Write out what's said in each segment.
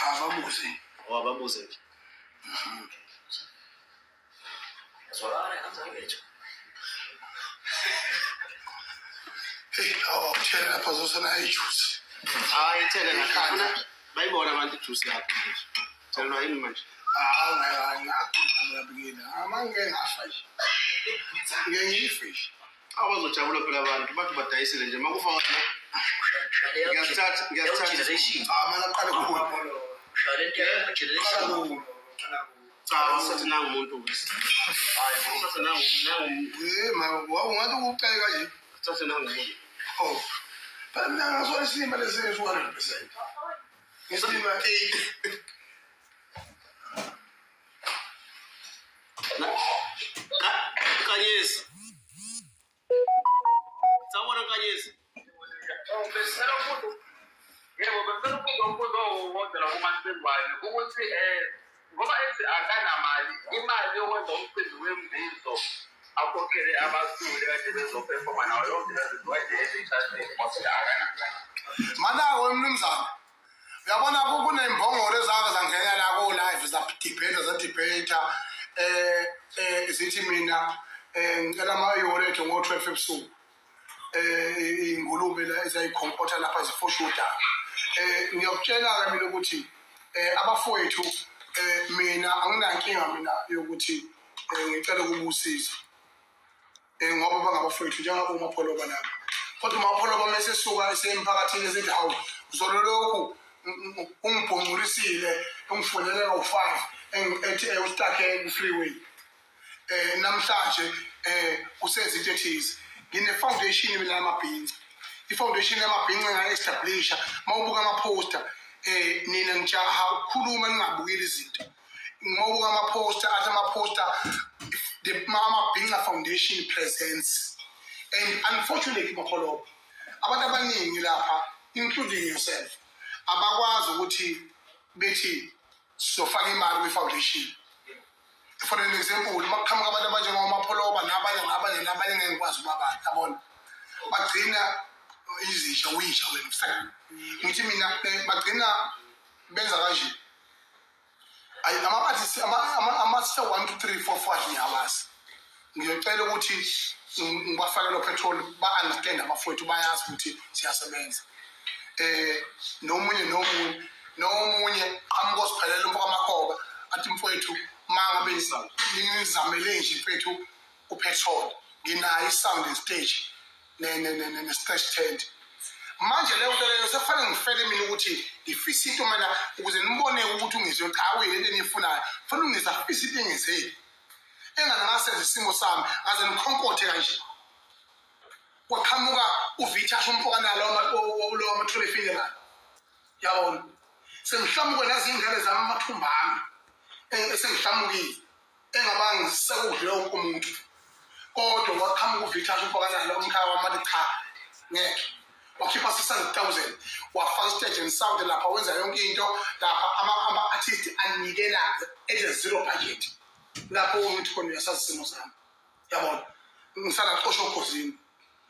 Ababuze. Ababuze nje. Azwakala kanjani? Hey, awuthela lapha zosana ijuice. Hayi ithele ngafuna bayibona abantu ijuice yakho. Thelwa yini manje? Ngiyabikela. Amangeke ngafa nje. Ngiyifish. Abazojabula phela abantu bathi badayisile nje makufa ngiyathatha generation. Mana qale kukhulu. Shale nto generation. Cha sathi nangu umuntu bese. Hayi sathi nangu Ungathi ukuceka nje. sathi nangu umuntu. Oh. Phela ngaso isimba lesi 100%. Ngisimba 8. Kanyesi. Sabona Kanyesi. Besela umuntu. Yebo besela umuntu owodwa kumasibani ukuthi ngoba ethi akanamali imali yokwenza umcimbi wembizo akhokhele abasuli kade bezoperforma nawo yonke lezinto kade ezithathe Mana wemnumzana. Uyabona kunembongolo ezake zangena la ko live za-debate zithi mina ngicela amayolo ethu ngo-12 ebusuku. Ingulube la ezayikhompotha lapha zifoshuda. Ngiyakutshela-ke mina ukuthi abafowethu mina anginankinga mina yokuthi ngicela ukubusiza. Ngoba bangabafowethu njengoba uMapholoba nabo. Kodwa uMapholoba mase suka esemphakathini esithi hawu uzololokhu ungibhonculisile ungifonele ngo5 ethi ustakhe ku-freeway. Namhlanje usenza ethize. Ngine foundation mina yamabhinca. I-foundation yamabhinca nga-establisha mawubuka ama-poster nina ngijaha ukukhuluma ningabukeli izinto. Mawubuka ama-poster athi ama-poster the Mabhinca Foundation presents. And unfortunately Mapholoba abantu abaningi lapha including yourself abakwazi ukuthi bethi sofaka imali kwi-foundation. For an example, makuqhamuka abantu abanjengoMapholoba nabanye ngeke ngikwazi ukubabala yabona. Bagcina izisha wisha wena ufana. Ngithi mina bagcina benza kanje. Ama-artists ama-star 1 2 3 4 5 ngiyawazi. Ngiyocela ukuthi ngibafake lo petrol ba-understand abafowethu bayazi ukuthi siyasebenza. Nomunye qhamuka osiphelela umfaka amakhoba athi mfowethu mangabe nizamele nje mfethu upetrol nginayo isound and stage ne-stretch tent. Manje leyo nto leyo sefane ngifele mina ukuthi ngifisa into mina ukuze nibone ukuthi ungizwe cha wena into enifunayo fanele ungizafisa into engizeli engangasenza isimo sami ngaze nikhonkothe kanje. Kwaqhamuka uVitasha umfokana lo amatrolefini yabona sengihlamuke nazi ingane zami amathumba ami esengihlamukile engabanga ngisekudla wonke umuntu kodwa waqhamuka uVitasha umfokana lo umkhaya wamali cha ngeke wakhipha 600,000 wafaka istage and sound lapha wenza yonke into lapha ama-artist anikela at zero budget lapho ngithi khona uyasazi isimo sami yabona ngisala xosha okhosini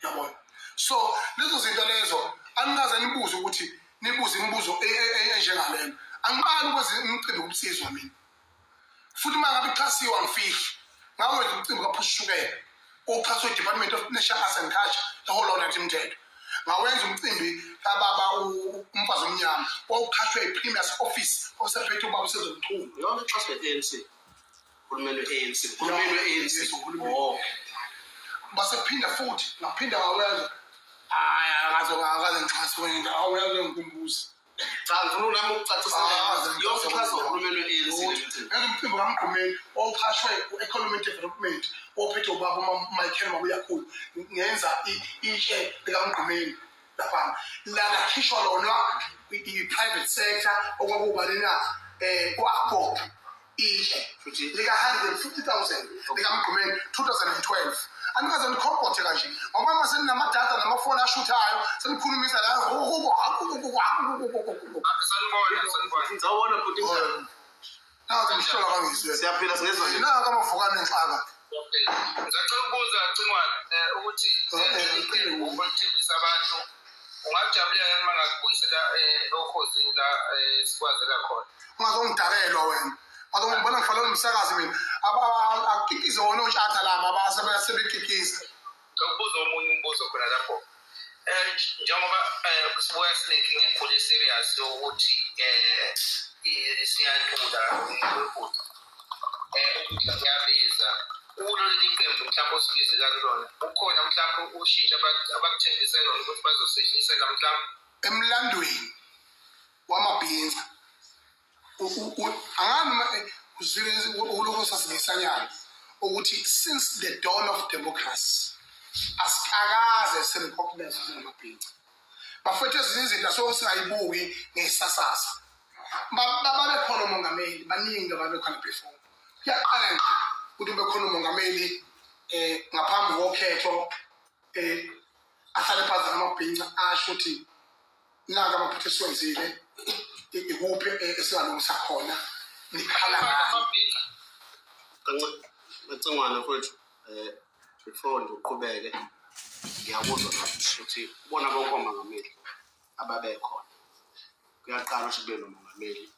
yabona. So lezo zinto lezo anikaze nibuze ukuthi nibuze imibuzo enjengalena angiqali ukwenza umcimbi wobusizwa mina futhi mangabe iqhasiwe angifihli ngawenza umcimbi kaPhushukela oqhaswe Department of National Arts and Culture the whole lot imthetho ngawenza umcimbi kababa umfazi omnyama wawuqhashwe i-Premier's office osephethe ubaba usezomthungu yona xaswe ANC uhulumeni we-ANC oh basephinda futhi ngaphinda ngawenza akaze ngichaswe into awenza ngumbuzi cha ngifuna nami ukucacisela yonke ichaza uhulumeni we-ANC umcimbi kaMgqumeni owuqhashwe u-economic development ophethe ubaba Michael Mabuyakhulu ngenza ishe likaMgqumeni lapha la khishwa lona i-private sector okwakuba lena ku-Akpop ishe lika 150,000 likaMgqumeni 2012 anikaze nikhomphothe kanje ngoba mase ninamadata namafoni ashuthayo senikhulumisa la Zawona futhi nazi mhlola kangizwe siyaphila singezwa nje naka amavukane enxaka ngicela ukubuza Cingwane ukuthi ukwethembisa abantu ungakujabulela uma ngakubuyisela okhosini la sikwazela khona. Ungazongidakelwa wena. Ngibona ngifanele umsakazi mina. Akikize wona otshata laba abasebekikiza. Ngikubuza omunye umbuzo khona lapho. Njengoba sibuya sinenkinga enkulu serious yokuthi siyantula ukuthi kuyabiza ukulolu iqembu mhlawumbe osibizela kulona ukhona mhlawumbe ushintsha abakuthembisela lona ukuthi bazosetshenzisela mhlawumbe Emlandweni wamabhinza angani uzwile ukuloko sasingisanyana ukuthi since the dawn of democracy asikaze sirecognize amabhinza bafethu ezinye izinto asosingayibuki ngesasasa babe khona umongameli baningi ababekhona before kuyaqala nje ukuthi bekhona umongameli ngaphambi kokhetho ahlale phansi namabhinza asho ukuthi naka amaphutha esiwenzile ikuphi esingalungisa khona nikhala ngani Ngicingwana mfowethu before nje uqhubeke ngiyakuzwa ukuthi ubona bonke omongameli ababekhona kuyaqala ukuthi kube nomongameli